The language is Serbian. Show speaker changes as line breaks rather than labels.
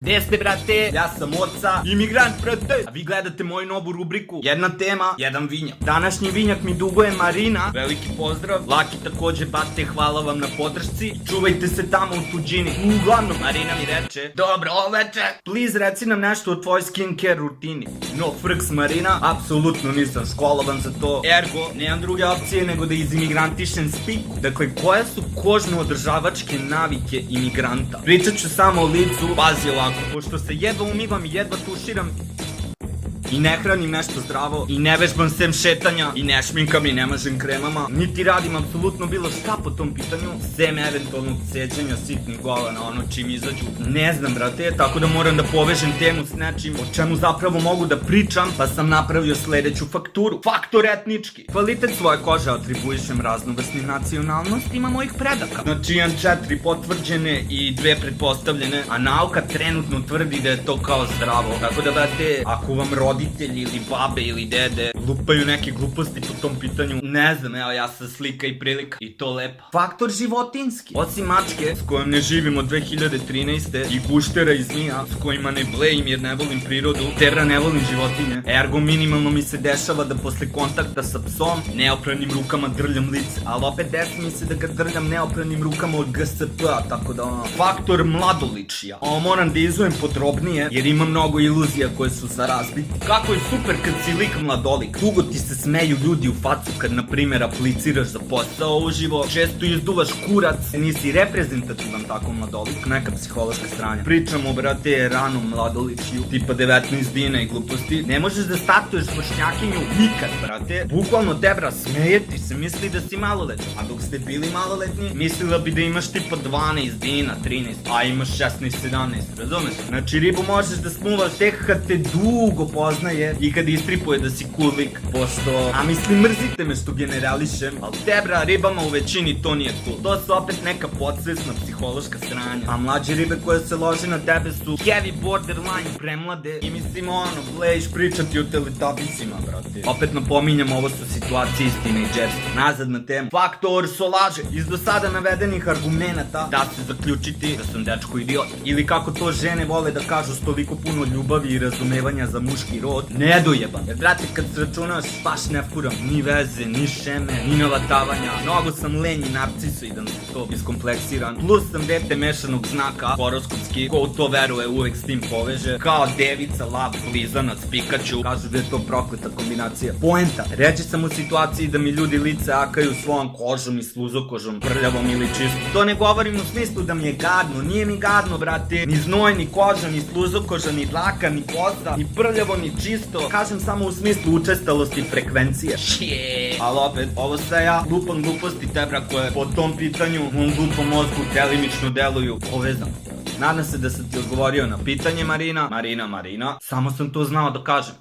Gde ste, brate? Ja sam Oca, imigrant, brate. A vi gledate moju novu rubriku. Jedna tema, jedan vinjak. Današnji vinjak mi duguje Marina. Veliki pozdrav. Laki takođe, bate, hvala vam na podršci. Čuvajte se tamo u tuđini. Uglavnom, Marina mi reče: dobro uveče. Please, reci nam nešto o tvojoj skincare rutini. No frks, Marina, apsolutno nisam školovan za to. Ergo, nemam druge opcije nego da izimigrantišem spiku. Dakle, koje su kožno-održavačke navike imigranta? Pričat ću samo o licu, pazi ovako. Pošto se jedva umivam i jedva tuširam i ne hranim nešto zdravo i ne vežbam sem šetanja i ne šminkam i ne mažem kremama, niti radim apsolutno bilo šta po tom pitanju, sem eventualnog ceđenja sitnih govana, ono čim izađu. Ne znam, brate, tako da moram da povežem temu s nečim o čemu zapravo mogu da pričam, pa sam napravio sledeću fakturu. Faktor etnički. Kvalitet svoje kože atribuišem raznovrsnim nacionalnostima mojih predaka. Znači imam 4 potvrđene i 2 pretpostavljene, a nauka trenutno tvrdi da je to kao zdravo. Tako da, brate, ako vam roditelji ili babe ili dede lupaju neke gluposti po tom pitanju, ne znam, evo ja sam slika i prilika i to lepa. Faktor životinski. Osim mačke, s kojom ne živim od 2013. i guštera i zmija, s kojima ne blejim jer ne volim prirodu, tera ne volim životinje, ergo minimalno mi se dešava da posle kontakta sa psom neopranim rukama drljam lice, ali opet desi mi se da ga drljam neopranim rukama od GSP-a, tako da ono. Faktor mladoličija. Ovo moram da izujem podrobnije jer ima mnogo iluzija koje su za razbiti. Kako je super kad si lik mladolik. Dugo ti se smeju ljudi u facu kad, na primjer, apliciraš za posao uživo. Često izduvaš kurac. Nisi reprezentativan tako mladolik. Neka psihološka stranja. Pričamo, brate, ranom mladoličiju. Tipa 19 dina i gluposti. Ne možeš da startuješ vršnjakinju nikad, brate. Bukvalno tebra, smeje ti se, misli da si maloletan. A dok ste bili maloletni, mislila bi da imaš tipa 12 dina, 13, a imaš 16, 17, razumeš? Znači ribu možeš da smuvaš tek kad te dugo poznaje i kad istripuje da si cool lik, pošto, a mislim, mrzite me što generališem, ali tebra, ribama u većini to nije cool. To su opet neka podsvesna psihološka stranja, a mlađe ribe koje se lože na tebe su heavy borderline premlade i mislim ono, blejš pričati o teletabisima, brate. Opet napominjam, ovo su situacije iz tinejdžerstva. Nazad na temu. Faktor solaže. Iz do sada navedenih argumenata da se zaključiti da sam dečko idiot. Ili kako to žene vole da kažu, s toliko puno ljubavi i razumevanja za muški rod, nedojeban. Jer, brate, kad se računaš, baš ne furam ni veze, ni šeme, ni navatavanja. Mnogo sam lenj i narcisoidan, to iskompleksiran. Plus sam dete mešanog znaka, horoskopski, ko u to veruje uvek s tim poveže. Kao devica, lav, blizanac, Pikachu. Kažu da je to prokleta kombinacija. Poenta. Ređe sam u situaciji da mi ljudi lice akaju svojom kožom i sluzokožom, prljavom ili čistom. To ne govorim u smislu da mi je gadno. Nije mi gadno, brate. Ni znoj, ni koža, ni sluzokoža, ni dlaka, ni koza, ni prljavo, ni čisto. Kažem samo u smislu učestalosti frekvencije. Ali opet, ovo sve ja lupam gluposti tebra koje po tom pitanju u mom glupom mozgu delimično deluju povezano. Nadam se da sam ti odgovorio na pitanje, Marina. Marina, samo sam to znao da kažem.